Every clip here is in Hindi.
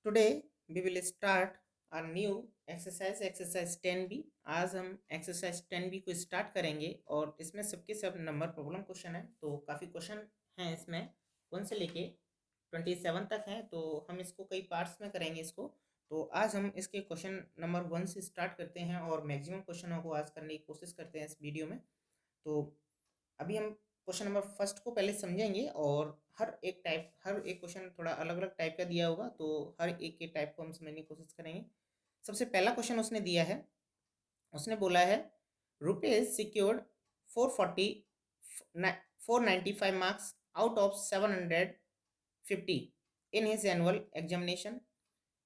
Today we will start a new exercise 10B। आज हम एक्सरसाइज 10B को स्टार्ट करेंगे और इसमें सबके सब नंबर प्रॉब्लम क्वेश्चन है। तो काफ़ी क्वेश्चन हैं इसमें, 1 से लेके 27 तक हैं। तो हम इसको कई पार्ट्स में करेंगे इसको। तो आज हम इसके क्वेश्चन नंबर 1 से स्टार्ट करते हैं और मैक्सिमम क्वेश्चनों को आज करने की कोशिश करते हैं इस वीडियो में। तो अभी हम क्वेश्चन नंबर फर्स्ट को पहले समझेंगे और हर एक क्वेश्चन थोड़ा अलग अलग टाइप का दिया होगा, तो हर एक के टाइप को हम समझने की कोशिश करेंगे। सबसे पहला क्वेश्चन उसने दिया है, उसने बोला है rupees secured 440 495 marks out of 750 in his annual examination.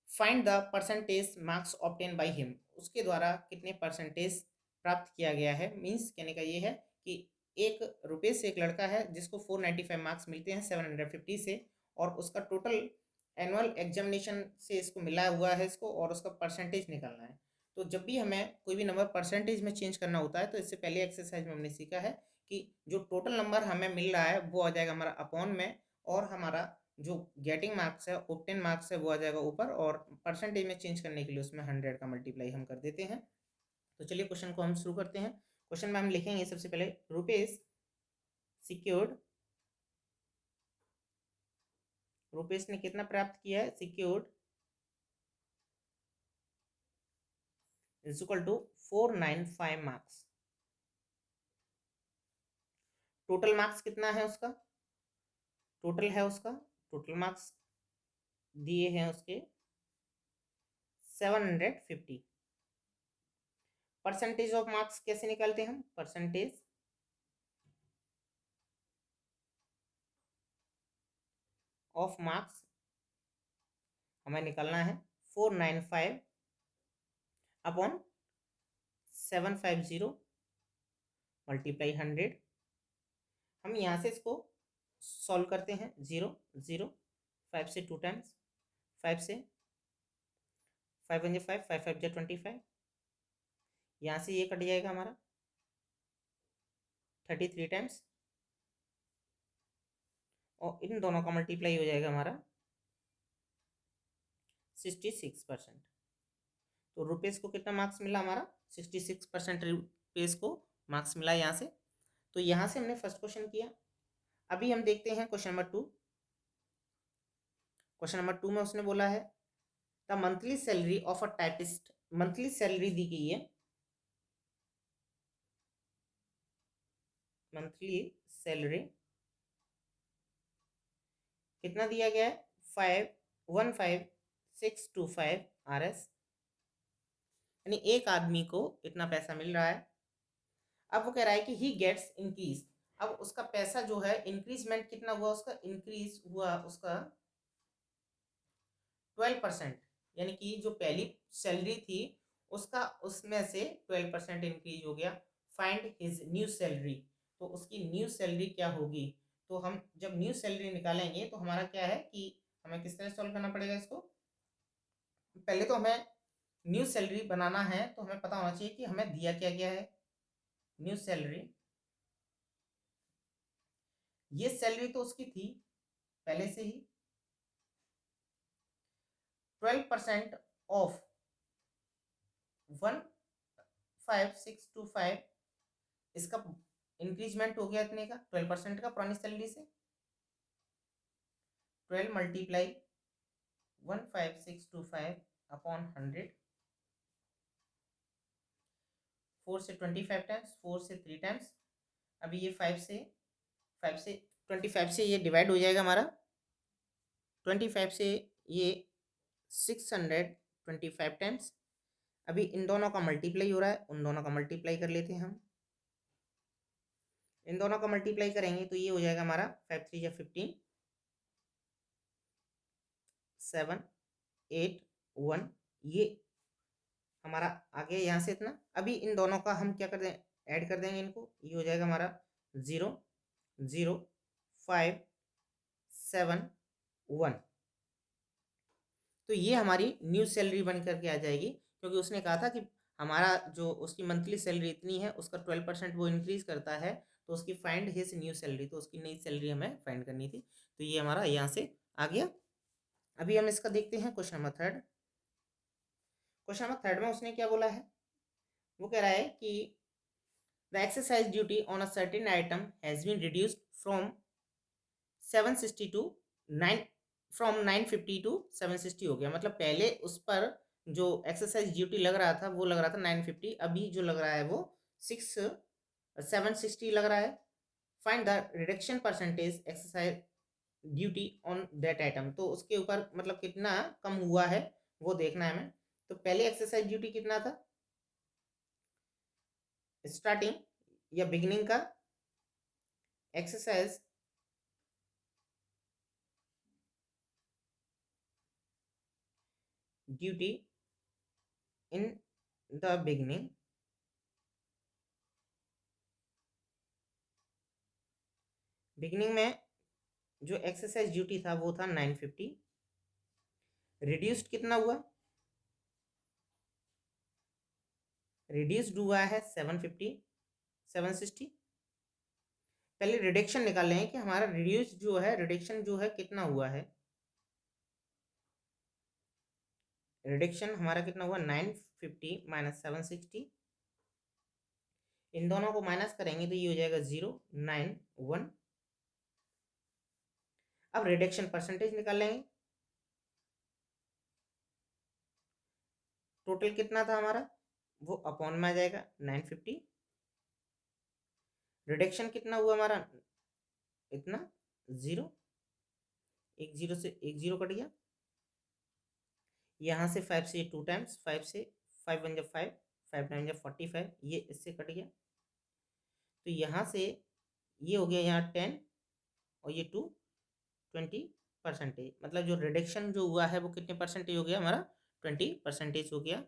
Find the percentage marks obtain by him. उसके द्वारा कितने परसेंटेज प्राप्त किया गया है। मीन्स कहने का ये है कि एक रुपये से एक लड़का है जिसको 495 मार्क्स मिलते हैं 750 से, और उसका टोटल एनुअल एग्जामिनेशन से इसको मिला हुआ है इसको, और उसका परसेंटेज निकालना है। तो जब भी हमें कोई भी नंबर परसेंटेज में चेंज करना होता है तो इससे पहले एक्सरसाइज में हमने सीखा है कि जो टोटल नंबर हमें मिल रहा है वो आ जाएगा हमारा अपॉन में, और हमारा जो गेटिंग मार्क्स है ऑब्टेन मार्क्स है वो आ जाएगा ऊपर, और परसेंटेज में चेंज करने के लिए उसमें 100 का मल्टीप्लाई हम कर देते हैं। तो चलिए क्वेश्चन को हम शुरू करते हैं। क्वेश्चन में हम लिखेंगे सबसे पहले रुपीज सिक्योर्ड, रुपीज ने कितना प्राप्त किया है, secured is equal to 495 marks. Total marks कितना है उसका, टोटल मार्क्स दिए हैं उसके 750। परसेंटेज ऑफ मार्क्स कैसे निकालते हैं हम, परसेंटेज ऑफ मार्क्स हमें निकालना है 495 अपॉन 750 मल्टीप्लाई 100। हम यहाँ से इसको सॉल्व करते हैं, 0 0 5 से 2 टाइम्स, 5 से 5 1 5 5 5 25, यहाँ से ये कट जाएगा हमारा 33 टाइम्स, और इन दोनों का मल्टीप्लाई हो जाएगा हमारा 66%। तो रुपीज़ को कितना मार्क्स मिला हमारा, 66% रुपीज़ को मार्क्स मिला यहाँ से। तो यहाँ से हमने फर्स्ट क्वेश्चन किया। अभी हम देखते हैं क्वेश्चन नंबर 2। क्वेश्चन नंबर 2 में उसने बोला है the monthly salary of a typist. Monthly salary दी गई है, मंथली सैलरी कितना दिया गया है, 515,625 RS, यानी एक आदमी को इतना पैसा मिल रहा है। अब वो कह रहा है कि ही गेट्स इंक्रीज। अब उसका पैसा जो है इंक्रीजमेंट कितना हुआ, उसका इंक्रीज हुआ उसका 12%, यानी कि जो पहली सैलरी थी उसका उसमें से 12% इंक्रीज हो गया। फाइंड हिज न्यू सैलरी, तो उसकी न्यू सैलरी क्या होगी। तो हम जब न्यू सैलरी निकालेंगे तो हमारा क्या है कि हमें किस तरह सॉल्व करना पड़ेगा इसको। पहले तो हमें न्यू सैलरी बनाना है तो हमें पता होना चाहिए कि हमें दिया क्या गया है। न्यू सैलरी, ये सैलरी तो उसकी थी पहले से ही, 12% ऑफ 15625, इसका इंक्रीजमेंट हो गया इतने का 12% का पुरानी सैलरी से। 12 मल्टीप्लाई 15625 अपॉन 100, 4 से 25 टाइम्स, 4 से 3 टाइम्स। अभी ये 5 से 25 से ये डिवाइड हो जाएगा हमारा, 25 से ये 625 टाइम्स। अभी इन दोनों का मल्टीप्लाई हो रहा है, उन दोनों का मल्टीप्लाई कर लेते हैं हम। इन दोनों का मल्टीप्लाई करेंगे तो ये हो जाएगा हमारा 5 3 या 15, 7 8 1, ये हमारा आ गया यहाँ से इतना। अभी इन दोनों का हम क्या कर दें, ऐड कर देंगे इनको, ये हो जाएगा हमारा 0 0 5 7 1। तो ये हमारी न्यू सैलरी बन करके आ जाएगी, क्योंकि उसने कहा था कि हमारा जो उसकी मंथली सैलरी इतनी है उसका 12% वो इंक्रीज करता है, तो उसकी फाइंड हिज न्यू सैलरी, तो उसकी नई सैलरी हमें फाइंड करनी थी। तो ये हमारा यहाँ से आ गया। अभी हम इसका देखते हैं question number third. Question number third में उसने क्या बोला है, वो कह रहा है कि the exercise duty on a certain item has been reduced from 760 to 9, from 950 to 760 हो गया। मतलब पहले उस पर जो एक्सरसाइज ड्यूटी लग रहा था वो लग रहा था 950, अभी जो लग रहा है वो 760 लग रहा है। Find the reduction percentage exercise duty on that item, तो उसके ऊपर मतलब कितना कम हुआ है वो देखना है हमें। तो पहले एक्सरसाइज ड्यूटी कितना था, स्टार्टिंग या बिगिनिंग का exercise duty in the beginning, beginning में जो एक्सरसाइज ड्यूटी था वो था 950, रिड्यूस्ड कितना हुआ, रिड्यूस्ड हुआ है 750, 760। पहले रिडक्शन निकाल लें कि हमारा रिड्यूस जो है, रिडक्शन जो है कितना हुआ है। रिडक्शन हमारा कितना हुआ 950 माइनस 760, इन दोनों को माइनस करेंगे तो ये हो जाएगा 091। अब रिडक्शन परसेंटेज निकाल लेंगे, टोटल कितना था हमारा वो अपॉन में आ जाएगा 950। रिडक्शन कितना हुआ हमारा, इतना 0, एक जीरो से एक जीरो कट गया, यहाँ से 5 से 2 टाइम्स, 5 से 5 वन जब 5, 5 नाइन जब 45, ये इससे कट गया। तो यहाँ से ये हो गया यहाँ 10 और ये 2, 20%। मतलब जो रिडक्शन जो हुआ है वो कितने परसेंटेज हो गया हमारा, 20% हो गया।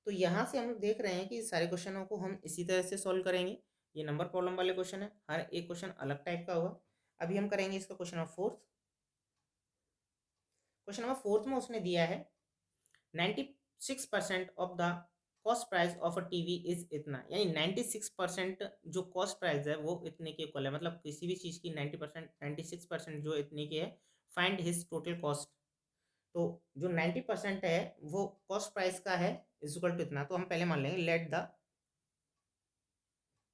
तो यहाँ से हम देख रहे हैं कि सारे क्वेश्चनों को हम इसी तरह से सॉल्व करेंगे। ये नंबर प्रॉब्लम वाले क्वेश्चन है, हर एक क्वेश्चन अलग टाइप का होगा। अभी हम करेंगे इसका question number fourth. Question number fourth में उसने दिया है 96% of the cost price of a TV is इतना, यानी 96% जो कॉस्ट प्राइस है वो इतने के इक्वल है। मतलब किसी भी चीज़ की 90%, 96% जो इतने की है, फाइंड हिज टोटल कॉस्ट। तो जो 90% है वो कॉस्ट प्राइस का है, इज इक्वल टू इतना। तो हम पहले मान लेंगे let the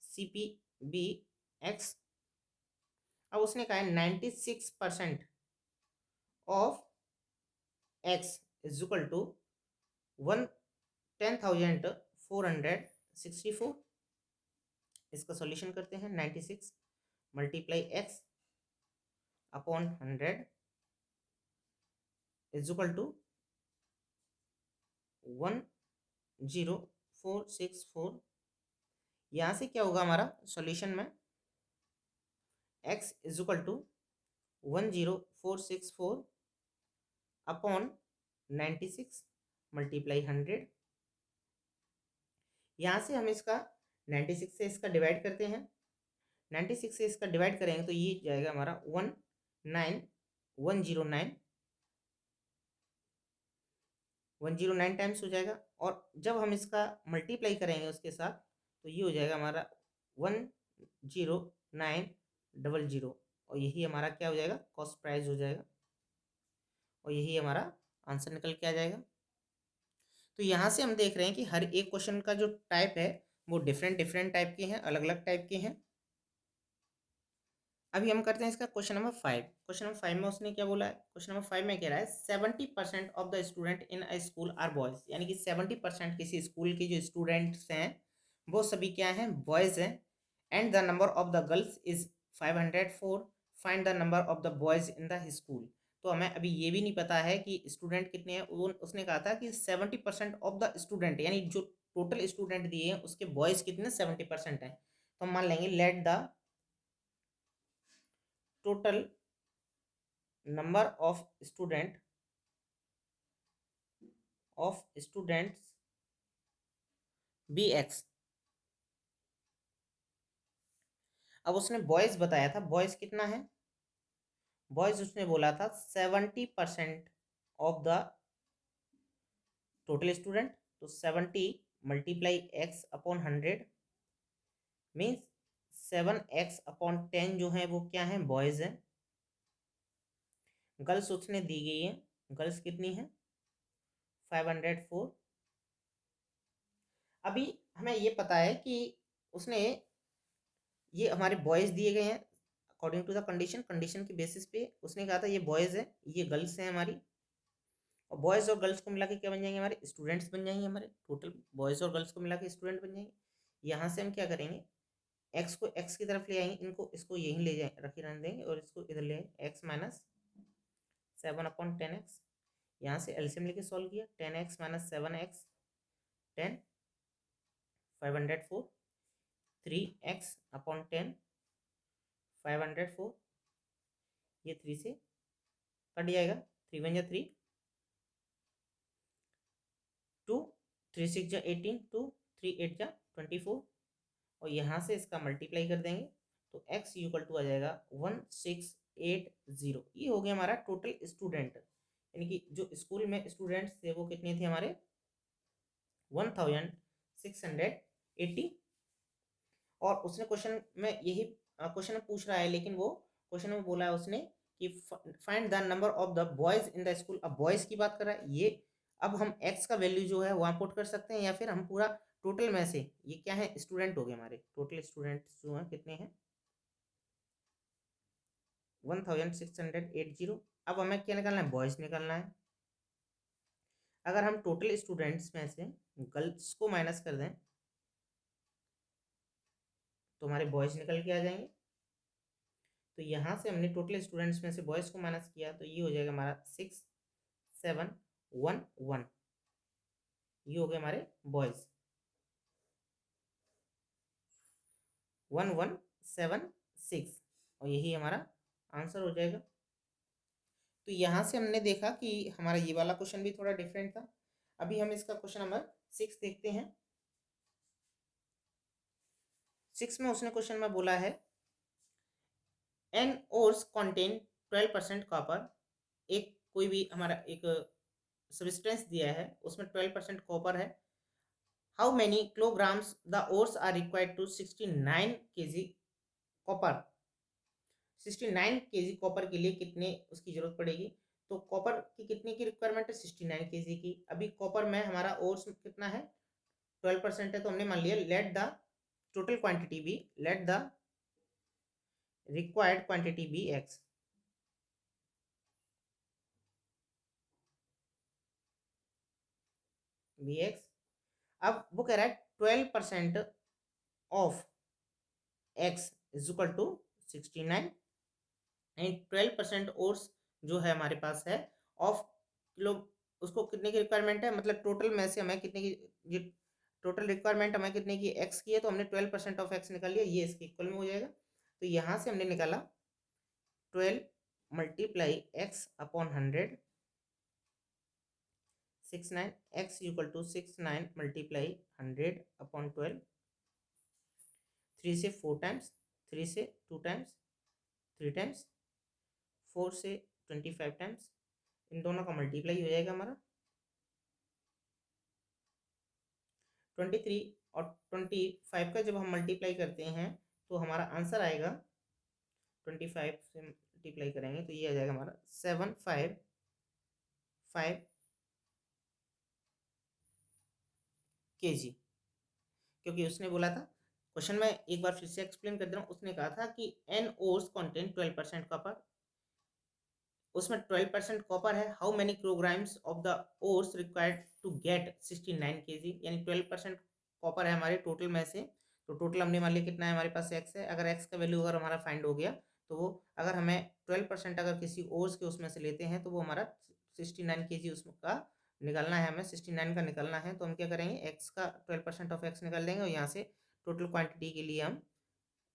C P be x. अब उसने कहा है 96% of x is equal to 10,464। इसका सॉल्यूशन करते हैं। 96 multiply x upon 100 is equal to 10464। यहाँ से क्या होगा हमारा सॉल्यूशन में, x is equal to 10464 upon 96 multiply 100। यहाँ से हम इसका 96 से इसका डिवाइड करते हैं, 96 से इसका डिवाइड करेंगे तो ये जाएगा हमारा 19109, 109 टाइम्स हो जाएगा। और जब हम इसका मल्टीप्लाई करेंगे उसके साथ तो ये हो जाएगा हमारा 10900, और यही हमारा क्या हो जाएगा, कॉस्ट प्राइस हो जाएगा, और यही हमारा आंसर निकल के आ जाएगा। तो यहाँ से हम देख रहे हैं कि हर एक क्वेश्चन का जो टाइप है वो डिफरेंट डिफरेंट टाइप के हैं, अलग अलग टाइप के हैं। अभी हम करते हैं इसका क्वेश्चन नंबर 5। क्वेश्चन नंबर 5 में उसने क्या बोला है, क्वेश्चन नंबर 5 में कह रहा है 70% of the student in a school are boys, यानी कि 70% किसी स्कूल के जो स्टूडेंट्स हैं वो सभी क्या हैं, बॉयज हैं। And the number of the girls is 504। Find the number of the boys in the school. तो हमें अभी ये भी नहीं पता है कि स्टूडेंट कितने हैं। उसने कहा था कि 70% ऑफ द स्टूडेंट, यानी जो टोटल स्टूडेंट दिए हैं उसके बॉयज कितने, 70% हैं। तो हम मान लेंगे let the total number of students be x. अब उसने बॉयज बताया था, बॉयज कितना है, बॉयज उसने बोला था 70% ऑफ द टोटल स्टूडेंट। तो 70 multiply x upon 100 means 7x upon 10 जो है वो क्या है, बॉयज है। गर्ल्स उसने दी गई है, गर्ल्स कितनी है 504। अभी हमें ये पता है कि उसने ये हमारे बॉयज़ दिए गए हैं according to the condition, condition के बेसिस पे उसने कहा था ये बॉयज़ है, ये गर्ल्स हैं हमारी, और बॉयज़ और गर्ल्स को मिला के क्या बन जाएंगे हमारे स्टूडेंट्स बन जाएंगे, हमारे टोटल बॉयज़ और गर्ल्स को मिला के स्टूडेंट बन जाएंगे। यहाँ से हम क्या करेंगे, एक्स को एक्स की तरफ ले आएंगे, इनको इसको यहीं ले जाए रखे रहने देंगे और इसको इधर ले एक्स माइनस 7/10x। यहाँ से एलसीएम लेके सॉल्व किया, 10x माइनस 7x 10, 504, 3x/10 504, ये 3 से कट जाएगा, 3 1 जा 3, 2 3 6 जा 18, 2 3 8 जा 24, और यहाँ से इसका मल्टीप्लाई कर देंगे तो x इक्वल टू आ जाएगा 1680। ये हो गया हमारा टोटल स्टूडेंट, यानी कि जो स्कूल में स्टूडेंट्स थे वो कितने थे हमारे 1680। और उसने क्वेश्चन में यही क्वेश्चन में पूछ रहा है, लेकिन वो क्वेश्चन में बोला है उसने कि find the number of the boys in the school. अब बॉयज की बात कर रहा है ये, अब हम x का वैल्यू जो है वहाँ पुट कर सकते हैं, या फिर हम पूरा टोटल में से, ये क्या है स्टूडेंट हो गए हमारे, टोटल स्टूडेंट्स जो हैं कितने हैं 1680। अब हमें क्या निकालना है, बॉयज निकालना है। अगर हम टोटल स्टूडेंट्स में से गर्ल्स को माइनस कर दें तो हमारे बॉयज निकल के आ जाएंगे। तो यहाँ से हमने टोटल स्टूडेंट्स में से बॉयज़ को माइनस किया तो ये हो जाएगा हमारा 6711, ये हो गए हमारे बॉयज़ 1176, और यही हमारा आंसर हो जाएगा। तो यहाँ से हमने देखा कि हमारा ये वाला क्वेश्चन भी थोड़ा डिफरेंट था। अभी हम इसका क्वेश्चन नंबर 6 देखते हैं। 6 में उसने क्वेश्चन में बोला है एन ओर्स कॉन्टेन 12% कॉपर। एक कोई भी हमारा एक सब्सटेंस दिया है उसमें 12% कॉपर है। How many kilograms the ores are required to 69 kg copper. 69 kg copper के लिए कितने उसकी जरूरत पड़ेगी। तो कॉपर की कितने की रिक्वायरमेंट है 69 kg की। अभी कॉपर में हमारा ओर्स कितना है 12% है, तो हमने मान लिया let the total quantity be, let the required quantity be x. Be x. अब वो कह रहा है 12% of x is equal to 69, and 12% ores जो है हमारे पास है ऑफ किलो, उसको कितने की रिक्वायरमेंट है, मतलब टोटल में से हमें कितने की टोटल रिक्वायरमेंट हमें कितने की एक्स की है, तो हमने 12% ऑफ एक्स निकाल लिया, ये इसके इक्वल में हो जाएगा। तो यहाँ से हमने निकाला 12 multiply x upon 100, 69, x equal to 69 multiply 100 upon 12, 3 से 4 टाइम्स, 3 से 2 टाइम्स, 3 टाइम्स, 4 से 25 टाइम्स, इन दोनों का मल्टीप्लाई हो जाएगा हमारा 23, और 25 का जब हम मल्टीप्लाई करते हैं तो हमारा आंसर आएगा 25 से मल्टीप्लाई करेंगे तो ये आ जाएगा हमारा 755 kg। क्योंकि उसने बोला था क्वेश्चन में, एक बार फिर से एक्सप्लेन कर दे रहा हूँ, उसने कहा था कि एन ओर्स कॉन्टेन 12% कॉपर, उसमें 12% कॉपर है। How many kilograms of the ores required to get 69 kg, यानी 12% कॉपर है हमारे टोटल में से। तो टोटल हमने मान लिया कितना है हमारे पास एक्स है। अगर एक्स का वैल्यू अगर हमारा फाइंड हो गया तो वो, अगर हमें 12% अगर किसी ओर्स के उसमें से लेते हैं तो वो हमारा 69 kg उसका निकालना है, हमें 69 का निकालना है। तो हम क्या करेंगे, एक्स का 12% ऑफ एक्स निकाल देंगे, और यहाँ से टोटल क्वांटिटी के लिए हम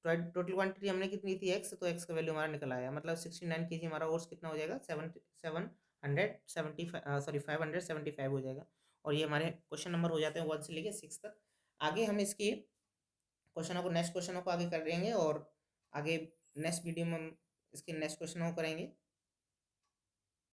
टोटल क्वांटिटी हमने कितनी थी एक्स, तो एक्स का वैल्यू हमारा निकल आया, मतलब 69 kg हमारा ओर्स कितना हो जाएगा 575 हो जाएगा। और ये हमारे क्वेश्चन नंबर हो जाते हैं 1 से लेके 6 तक। आगे हम इसके क्वेश्चनों को, नेक्स्ट क्वेश्चनों को आगे कर देंगे, और आगे नेक्स्ट वीडियो में हम इसके नेक्स्ट क्वेश्चनों को करेंगे।